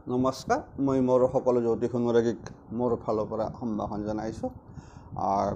নমস্কাৰ মই মোৰ সকলো জ্যোতিষ অনুৰাগীক মোৰ ফালৰ পৰা সম্ভাষণ জনাইছোঁ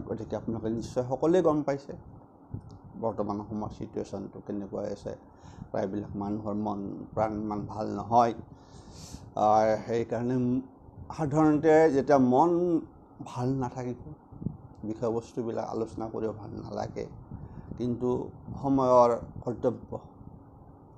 গতিকে আপোনালোকে নিশ্চয় সকলোৱে গম পাইছে বৰ্তমান সময়ৰ চিটুৱেশ্যনটো কেনেকুৱা আছে প্ৰায়বিলাক মানুহৰ মন প্ৰাণ মান ভাল নহয় সেইকাৰণে সাধাৰণতে যেতিয়া মন ভাল নাথাকিব বিষয়বস্তুবিলাক আলোচনা কৰিও ভাল নালাগে কিন্তু সময়ৰ কৰ্তব্য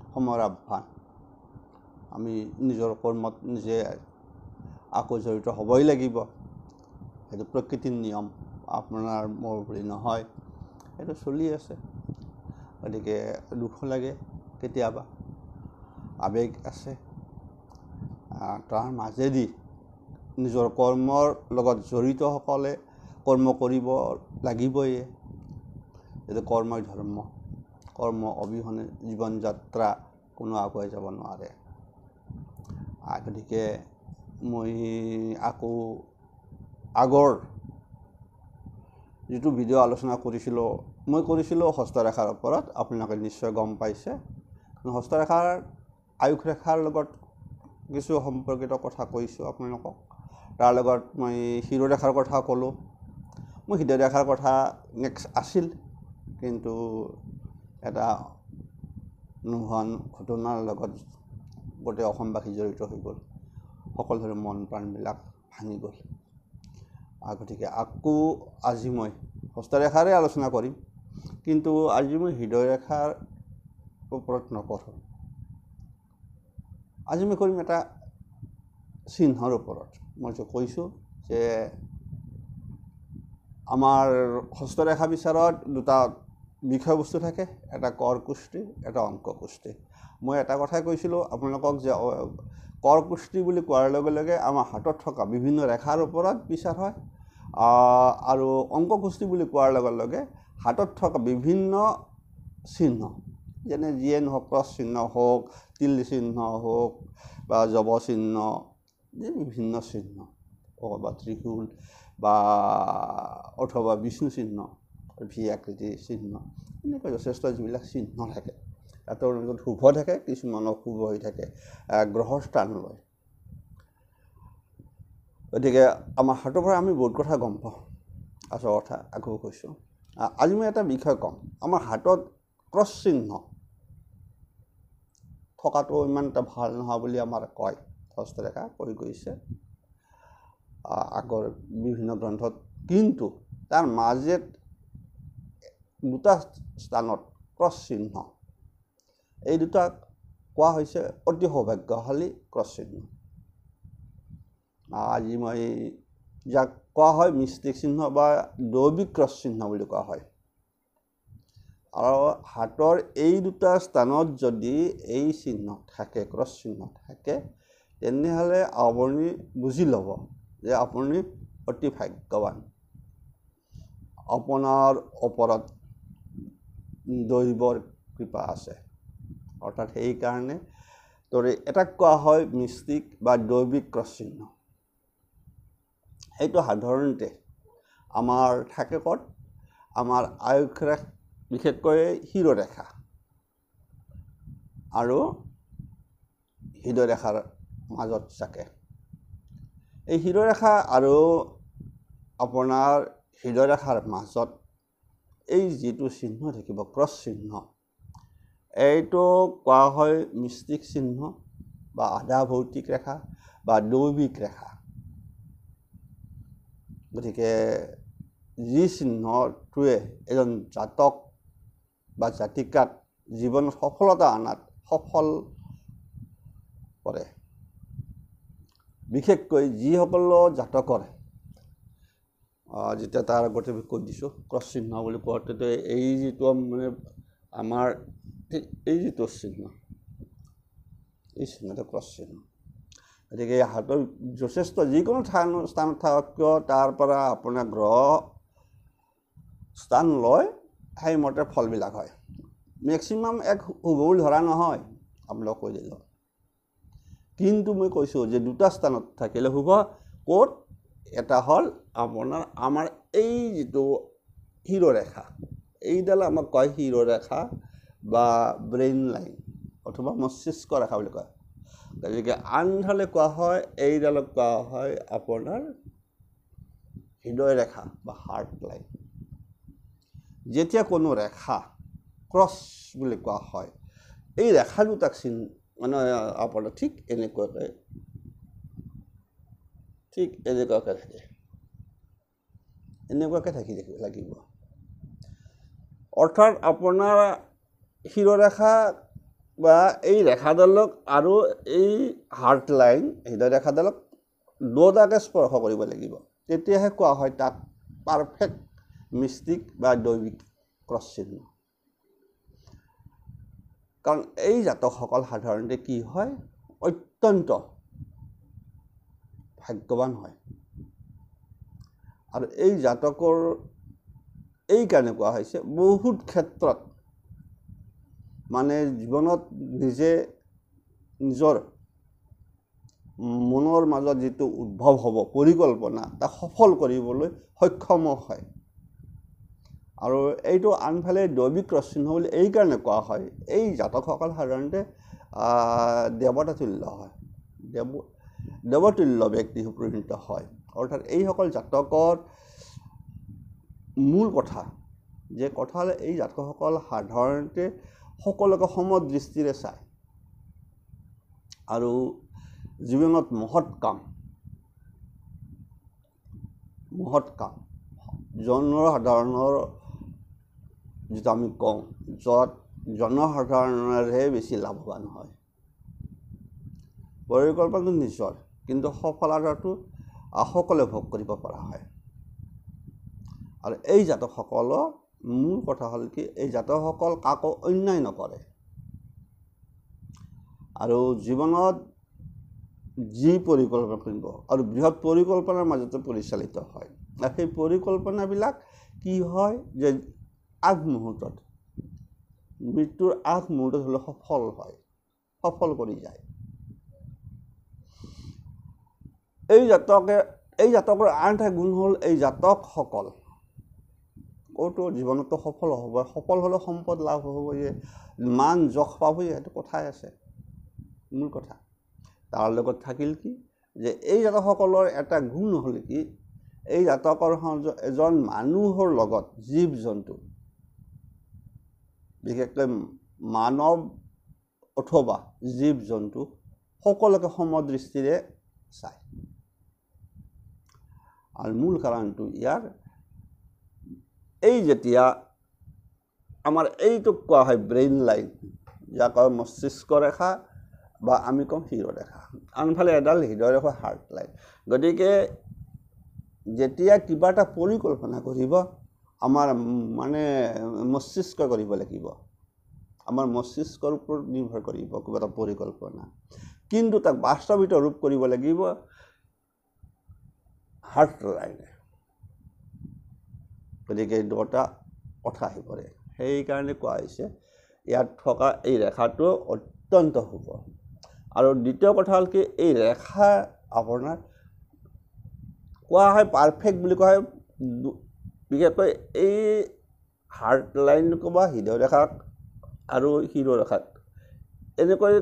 সময়ৰ আহ্বান আমি নিজৰ কৰ্মত নিজে আকৌ জড়িত হ'বই লাগিব সেইটো প্ৰকৃতিৰ নিয়ম আপোনাৰ মোৰ বুলি নহয় সেইটো চলি আছে গতিকে দুখ লাগে কেতিয়াবা আৱেগ আছে তাৰ মাজেদি নিজৰ কৰ্মৰ লগত জড়িতসকলে কৰ্ম কৰিব লাগিবই এইটো কৰ্মই ধৰ্ম কৰ্ম অবিহনে জীৱন যাত্ৰা কোনো আগুৱাই যাব নোৱাৰে গতিকে মই আকৌ আগৰ যিটো ভিডিঅ' আলোচনা কৰিছিলোঁ হস্তৰেখাৰ ওপৰত আপোনালোকে নিশ্চয় গম পাইছে হস্তৰেখাৰ আয়ুস ৰেখাৰ লগত কিছু সম্পৰ্কিত কথা কৈছোঁ আপোনালোকক তাৰ লগত মই শিৰোৰেখাৰ কথা ক'লোঁ মই হৃদয়ৰেখাৰ কথা নেক্সট আছিল কিন্তু এটা নোহোৱা ঘটনাৰ লগত গোটেই অসমবাসী জড়িত হৈ গ'ল সকলোৰে মন প্ৰাণবিলাক ভাঙি গ'ল গতিকে আকৌ আজি মই হস্তৰেখাৰে আলোচনা কৰিম কিন্তু আজি মই হৃদয়ৰেখাৰ ওপৰত নকৰোঁ আজি মই কৰিম এটা চিহ্নৰ ওপৰত মই যে কৈছোঁ যে আমাৰ হস্তৰেখা বিচাৰত দুটা বিষয়বস্তু থাকে এটা কৰকুষ্টি এটা অংককুষ্টি মই এটা কথাই কৈছিলোঁ আপোনালোকক যে কৰকুষ্টি বুলি কোৱাৰ লগে লগে আমাৰ হাতত থকা বিভিন্ন ৰেখাৰ ওপৰত বিচাৰ হয় আৰু অংককুষ্টি বুলি কোৱাৰ লগে লগে হাতত থকা বিভিন্ন চিহ্ন যেনে যিয়ে নহওক ক্ৰছ চিহ্ন হওক তিল চিহ্ন হওক বা জব চিহ্ন বিভিন্ন চিহ্ন বা ত্ৰিশূল বা অথবা বিষ্ণু চিহ্ন ভি আকৃতিৰ চিহ্ন এনেকুৱা যথেষ্ট যিবিলাক চিহ্ন থাকে সিহঁতৰ লগত শুভ থাকে কিছুমান অশুভ হৈ থাকে গ্ৰহৰ স্থান লয় গতিকে আমাৰ হাতৰ পৰা আমি বহুত কথা গম পাওঁ আচল কথা আকৌ কৈছোঁ আজি মই এটা বিষয় ক'ম আমাৰ হাতত ক্ৰছ চিহ্ন থকাটো ইমান এটা ভাল নহয় বুলি আমাৰ কয় হস্তৰেখা কৈ গৈছে আগৰ বিভিন্ন গ্ৰন্থত কিন্তু তাৰ মাজত দুটা স্থানত ক্ৰছ চিহ্ন এই দুটাক কোৱা হৈছে অতি সৌভাগ্যশালী ক্ৰছ চিহ্ন আজি মই যাক কোৱা হয় মিষ্টিক চিহ্ন বা দৈবিক ক্ৰছ চিহ্ন বুলি কোৱা হয় আৰু হাতৰ এই দুটা স্থানত যদি এই চিহ্ন থাকে ক্ৰছ চিহ্ন থাকে তেনেহ'লে আপুনি বুজি ল'ব যে আপুনি অতি ভাগ্যৱান আপোনাৰ ওপৰত দৈৱৰ কৃপা আছে অৰ্থাৎ সেইকাৰণে এটাক কোৱা হয় মিষ্টিক বা দৈবিক ক্ৰছ চিহ্ন সেইটো সাধাৰণতে আমাৰ থাকে ক'ত আমাৰ আয়ুস ৰেখা বিশেষকৈ শিৰোৰেখা আৰু হৃদয়ৰেখাৰ মাজত থাকে এই শিৰোৰেখা আৰু আপোনাৰ হৃদয়ৰেখাৰ মাজত এই যিটো চিহ্ন থাকিব ক্ৰছ চিহ্ন এইটো কোৱা হয় মিষ্টিক চিহ্ন বা আধা ভৌতিক ৰেখা বা দৈবিক ৰেখা গতিকে যি চিহ্নটোৱে এজন জাতক বা জাতিকাক জীৱনত সফলতা অনাত সফল কৰে বিশেষকৈ যিসকল জাতকৰ যেতিয়া তাৰ আগতে কৈ দিছোঁ ক্ৰছ চিহ্ন বুলি কোৱাতে এই যিটো মানে আমাৰ এই যিটো চিহ্ন এই চিহ্নটো ক্ৰছ চিহ্ন গতিকে হাতৰ যথেষ্ট যিকোনো স্থানত থাকক কিয় তাৰ পৰা আপোনাৰ গ্ৰহ স্থান লয় সেইমতে ফলবিলাক হয় মেক্সিমাম এক শুভ বুলি ধৰা নহয় আপোনালোক কৈ দিলোঁ কিন্তু মই কৈছোঁ যে দুটা স্থানত থাকিলে শুভ ক'ত এটা হ'ল আপোনাৰ আমাৰ এই যিটো শিৰোৰেখা এইডাল আমাক কয় শিৰোৰেখা বা ব্ৰেইন লাইন অথবা মস্তিষ্ক ৰেখা বুলি কয় গতিকে আনফালে কোৱা হয় এইডালক কোৱা হয় আপোনাৰ হৃদয় ৰেখা বা হাৰ্ট লাইন যেতিয়া কোনো ৰেখা ক্ৰছ বুলি কোৱা হয় এই ৰেখা দুটাক মানে আপোনাৰ ঠিক এনেকুৱাকৈ থাকে এনেকুৱাকৈ থাকি লাগিব অৰ্থাৎ আপোনাৰ শিৰৰেখা বা এই ৰেখাডালক আৰু এই হাৰ্ট লাইন হৃদয় ৰেখাডালক দুটাকে স্পৰ্শ কৰিব লাগিব তেতিয়াহে কোৱা হয় তাক পাৰফেক্ট মিষ্টিক বা দৈবিক ক্ৰছ চিহ্ন কাৰণ এই জাতকসকল সাধাৰণতে কি হয় অত্যন্ত ভাগ্যৱান হয় আৰু এই জাতকৰ এই কাৰণে কোৱা হৈছে বহুত ক্ষেত্ৰত মানে জীৱনত নিজে নিজৰ মনৰ মাজত যিটো উদ্ভৱ হ'ব পৰিকল্পনা তাক সফল কৰিবলৈ সক্ষম হয় আৰু এইটো আনফালে দৈবিক ক্ৰছ চিহ্ন বুলি এই কাৰণে কোৱা হয় এই জাতকসকল সাধাৰণতে দেৱতাতুল্য হয় দেৱতুল্য ব্যক্তি পৰিণত হয় অৰ্থাৎ এইসকল জাতকৰ মূল কথা যে কথা হ'লে এই জাতকসকল সাধাৰণতে সকলোকে সমদৃষ্টিৰে চায় আৰু জীৱনত মহৎ কাম জনসাধাৰণৰ যিটো আমি কওঁ য'ত জনসাধাৰণৰহে বেছি লাভৱান হয় পৰিকল্পনাটো নিজৰ কিন্তু সফলতাটো সকলোৱে ভোগ কৰিব পৰা হয় আৰু এই জাতকসকলৰ মূল কথা হ'ল কি এই জাতকসকল কাকো অন্যায় নকৰে আৰু জীৱনত যি পৰিকল্পনা কৰিব আৰু বৃহৎ পৰিকল্পনাৰ মাজতে পৰিচালিত হয় আৰু সেই পৰিকল্পনাবিলাক কি হয় যে আগমুহূৰ্তত মৃত্যুৰ আগমুহূৰ্তত হ'লে সফল কৰি যায় এই জাতকৰ আন এটা গুণ হ'ল এই জাতকসকল ক'তো জীৱনতো সফল হ'ব সফল হ'লে সম্পদ লাভ হ'বয়ে মান যশ পাবয়ে সেইটো কথাই আছে মূল কথা তাৰ লগত থাকিল কি যে এই জাতকসকলৰ এটা গুণ হ'ল কি এই জাতকৰ এজন মানুহৰ লগত জীৱ জন্তু বিশেষকৈ মানৱ অথবা জীৱ জন্তু সকলোকে সমদৃষ্টিৰে চায় আৰু মূল কাৰণটো ইয়াৰ এই যেতিয়া আমাৰ এইটোক কোৱা হয় ব্ৰেইন লাইন যাক কয় মস্তিষ্ক ৰেখা বা আমি কওঁ শিৰৰেখা আনফালে এডাল হৃদয় ৰেখা হাৰ্ট লাইন গতিকে যেতিয়া কিবা এটা পৰিকল্পনা কৰিব আমাৰ মানে মস্তিষ্ক কৰিব লাগিব আমাৰ মস্তিষ্কৰ ওপৰত নিৰ্ভৰ কৰিব কিবা এটা পৰিকল্পনা কিন্তু তাক বাস্তৱিত ৰূপ কৰিব লাগিব হাৰ্ট লাইনে গতিকে দুটা কথা আহি পৰে সেইকাৰণে কোৱা হৈছে ইয়াত থকা এই ৰেখাটো অত্যন্ত শুভ আৰু দ্বিতীয় কথা হ'ল কি এই ৰেখা আপোনাৰ কোৱা হয় পাৰফেক্ট বুলি কোৱা হয় বিশেষকৈ এই হাৰ্ট লাইন বা হৃদয় ৰেখাক আৰু শিৰৰেখাক এনেকৈ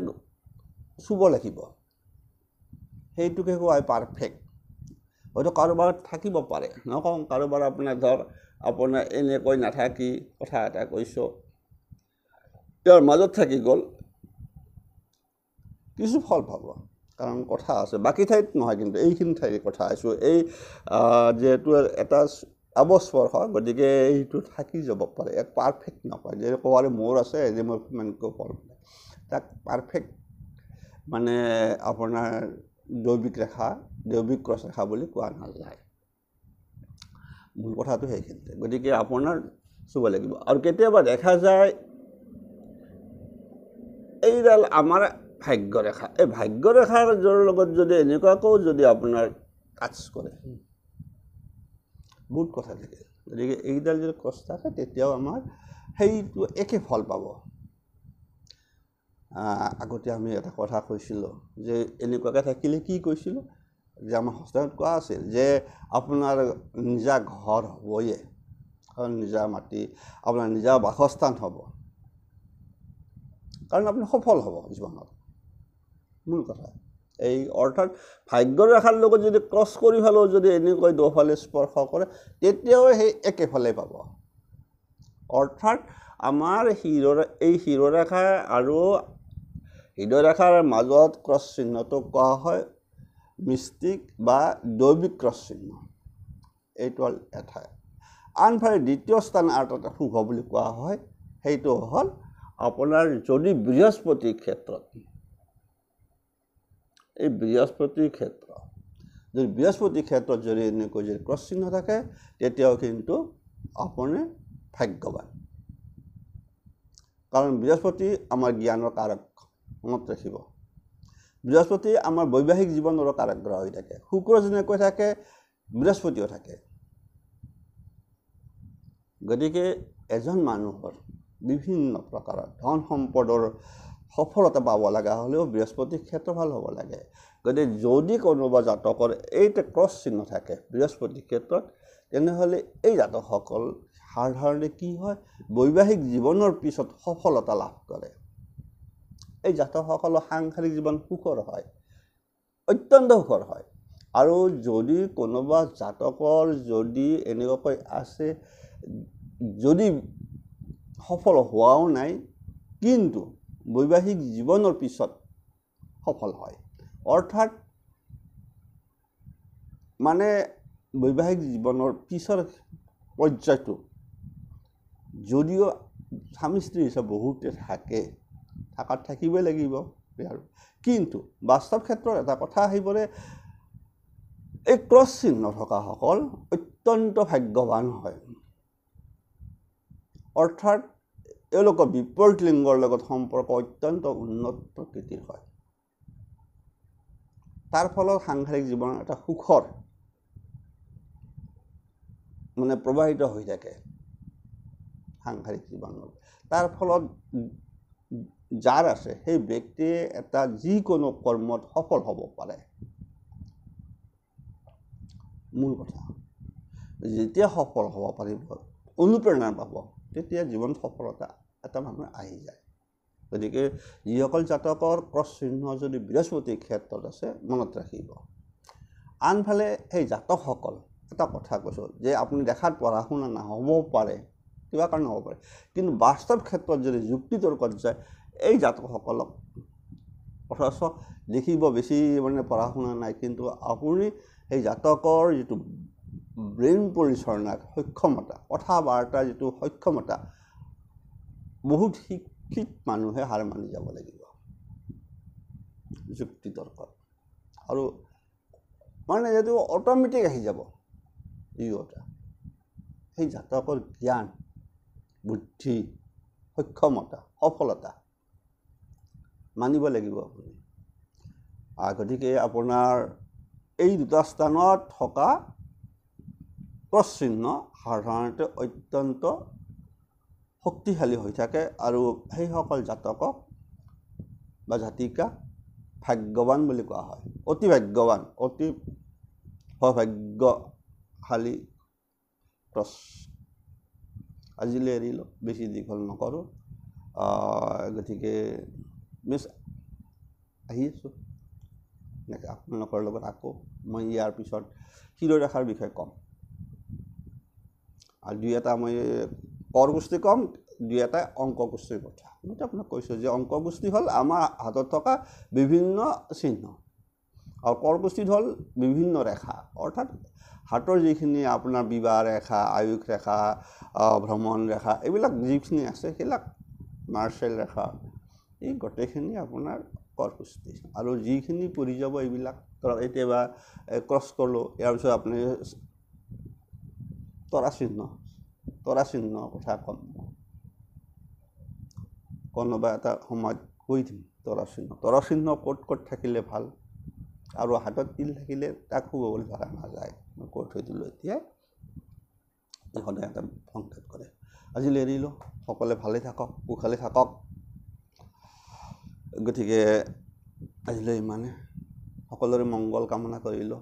চুব লাগিব সেইটোকে কোৱা হয় পাৰফেক্ট হয়তো কাৰোবাৰ থাকিব পাৰে নকওঁ কাৰোবাৰ আপোনাৰ এনেকৈ নাথাকি কথা এটা কৈছোঁ তেওঁৰ মাজত থাকি গ'ল কিছু ফল পাব কাৰণ কথা আছে বাকী ঠাইত নহয় কিন্তু এইখিনি ঠাইৰ কথা আছোঁ এই যিহেতু এটা অৱস্পৰ্শ গতিকে এইটো থাকি যাব পাৰে এক পাৰফেক্ট নকয় যে ক'বাৰে মোৰ আছে যে মই কিমানকৈ ফল তাক পাৰফেক্ট মানে আপোনাৰ দৈবিক ক্ৰছ ৰেখা বুলি কোৱা নাযায় মূল কথাটো সেইখিনিতে গতিকে আপোনাৰ চুব লাগিব আৰু কেতিয়াবা দেখা যায় এইডাল আমাৰ ভাগ্যৰেখা এই ভাগ্যৰেখাৰ লগত যদি এনেকুৱাকৈও যদি আপোনাৰ টাচ কৰে বহুত কথা থাকে গতিকে এইডাল যদি ক্ৰছ থাকে তেতিয়াও আমাৰ সেইটো একে ফল পাব আগতে আমি এটা কথা কৈছিলোঁ যে এনেকুৱাকৈ থাকিলে কি কৈছিলোঁ যে আমাৰ শাস্ত্ৰত কোৱা আছিল যে আপোনাৰ নিজা ঘৰ হ'বয়ে নিজা মাটি আপোনাৰ নিজা বাসস্থান হ'ব কাৰণ আপুনি সফল হ'ব জীৱনত মূল কথা এই অৰ্থাৎ ভাগ্যৰ ৰেখাৰ লগত যদি ক্ৰছ কৰি ফালেও যদি এনেকৈ দুফালে স্পৰ্শ কৰে তেতিয়াও সেই একেফালে পাব অৰ্থাৎ আমাৰ এই শিৰোৰেখা আৰু হৃদয়ৰেখাৰ মাজত ক্ৰছ চিহ্নটো কোৱা হয় মিষ্টিক বা দৈবিক ক্ৰছ চিহ্ন এইটো হ'ল এটা আনফালে দ্বিতীয় স্থান আৰু এটা শুভ বুলি কোৱা হয় সেইটো হ'ল আপোনাৰ যদি বৃহস্পতিৰ ক্ষেত্ৰত এই বৃহস্পতিৰ ক্ষেত্ৰত যদি এনেকৈ যদি ক্ৰছ চিহ্ন থাকে তেতিয়াও কিন্তু আপুনি ভাগ্যৱান কাৰণ বৃহস্পতি আমাৰ জ্ঞানৰ কাৰক মনত ৰাখিব বৃহস্পতি আমাৰ বৈবাহিক জীৱনৰ কাৰক গ্ৰহ হৈ থাকে শুক্ৰ যেনেকৈ থাকে বৃহস্পতিও থাকে গতিকে এজন মানুহৰ বিভিন্ন প্ৰকাৰৰ ধন সম্পদৰ সফলতা পাব লগা হ'লেও বৃহস্পতিৰ ক্ষেত্ৰ ভাল হ'ব লাগে গতিকে যদি কোনোবা জাতকৰ এইটা ক্ৰছ চিহ্ন থাকে বৃহস্পতিৰ ক্ষেত্ৰত তেনেহ'লে এই জাতকসকল সাধাৰণতে কি হয় বৈবাহিক জীৱনৰ পিছত সফলতা লাভ কৰে এই জাতকসকলৰ সাংসাৰিক জীৱন সুখৰ হয় অত্যন্ত সুখৰ হয় আৰু যদি কোনোবা জাতকৰ যদি এনেকৈ আছে যদি সফল হোৱাও নাই কিন্তু বৈবাহিক জীৱনৰ পিছত সফল হয় অৰ্থাৎ মানে বৈবাহিক জীৱনৰ পিছৰ পৰ্যায়টো যদিও স্বামী স্ত্ৰী হিচাপে বহুতে থাকাত থাকিবই লাগিব আৰু কিন্তু বাস্তৱ ক্ষেত্ৰত এটা কথা আহি পৰে এই ক্ৰছ চিহ্ন থকাসকল অত্যন্ত ভাগ্যৱান হয় অৰ্থাৎ এওঁলোকৰ বিপৰীত লিংগৰ লগত সম্পৰ্ক অত্যন্ত উন্নত প্ৰকৃতিৰ হয় তাৰ ফলত সাংসাৰিক জীৱন এটা সুখৰ মানে প্ৰবাহিত হৈ থাকে সাংসাৰিক জীৱনত তাৰ ফলত যাৰ আছে সেই ব্যক্তিয়ে এটা যিকোনো কৰ্মত সফল হ'ব পাৰে মূল কথা যেতিয়া সফল হ'ব পাৰিব অনুপ্ৰেৰণা পাব তেতিয়া জীৱন সফলতা এটা মানুহ আহি যায় গতিকে যিসকল জাতকৰ ক্ৰছ চিহ্ন যদি বৃহস্পতিৰ ক্ষেত্ৰত আছে মনত ৰাখিব আনফালে সেই জাতকসকল এটা কথা কৈছোঁ যে আপুনি দেখাত পঢ়া শুনা নহ'ব পাৰে কিবা কাৰণে হ'ব পাৰে কিন্তু বাস্তৱ ক্ষেত্ৰত যদি যুক্তিতৰ্কত যায় এই জাতকসকলক অথচ দেখিব বেছি মানে পঢ়া শুনা নাই কিন্তু আপুনি সেই জাতকৰ যিটো ব্ৰেইন পৰিচালনাৰ সক্ষমতা কথা বাৰ্তাৰ যিটো সক্ষমতা বহুত শিক্ষিত মানুহে হাৰ মানি যাব লাগিব যুক্তিতৰ্কত আৰু মানে যিটো অট'মেটিক আহি যাব ইটা সেই জাতকৰ জ্ঞান বুদ্ধি সক্ষমতা সফলতা মানিব লাগিব আপুনি গতিকে আপোনাৰ এই দুটা স্থানত থকা ক্ৰছ চিহ্ন সাধাৰণতে অত্যন্ত শক্তিশালী হৈ থাকে আৰু সেইসকল জাতকক বা জাতিকা ভাগ্যৱান বুলি কোৱা হয় অতি ভাগ্যৱান অতি সৌভাগ্যশালী ক্ৰছ আজিলৈ এৰিলোঁ বেছি দীঘল নকৰোঁ গতিকে মিছ আহি আছোঁ এনেকৈ আপোনালোকৰ লগত আকৌ মই ইয়াৰ পিছত শিৰোৰেখাৰ বিষয়ে ক'ম আৰু দুই এটা মই কৰ গোষ্ঠী ক'ম দুই এটা অংক গোষ্ঠীৰ কথা মই আপোনাক কৈছোঁ যে অংক গোষ্ঠী হ'ল আমাৰ হাতত থকা বিভিন্ন চিহ্ন আৰু কৰ গোষ্ঠীত হ'ল বিভিন্ন ৰেখা অৰ্থাৎ হাতৰ যিখিনি আপোনাৰ বিবাহ ৰেখা আয়ুস ৰেখা ভ্ৰমণ ৰেখা এইবিলাক যিখিনি আছে সেইবিলাক মাৰ্চেল ৰেখা এই গোটেইখিনি আপোনাৰ কৰ গোষ্ঠী আৰু যিখিনি পৰি যাব এইবিলাক ধৰক এতিয়াবা ক্ৰছ কৰিলোঁ ইয়াৰ পিছত আপুনি তৰা চিহ্ন কথা ক'ম কোনোবা এটা সময়ত কৈ দিম তৰা চিহ্ন ক'ত থাকিলে ভাল আৰু হাতত তিল থাকিলে তাক শুভ বুলি ধৰা নাযায় মই কৈ থৈ দিলোঁ এতিয়াই সদায় এটা সংকেত কৰে আজিলৈ এৰিলোঁ সকলোৱে ভালে থাকক কুশলে থাকক গতিকে আজিলৈ ইমানে সকলোৰে মংগল কামনা কৰিলোঁ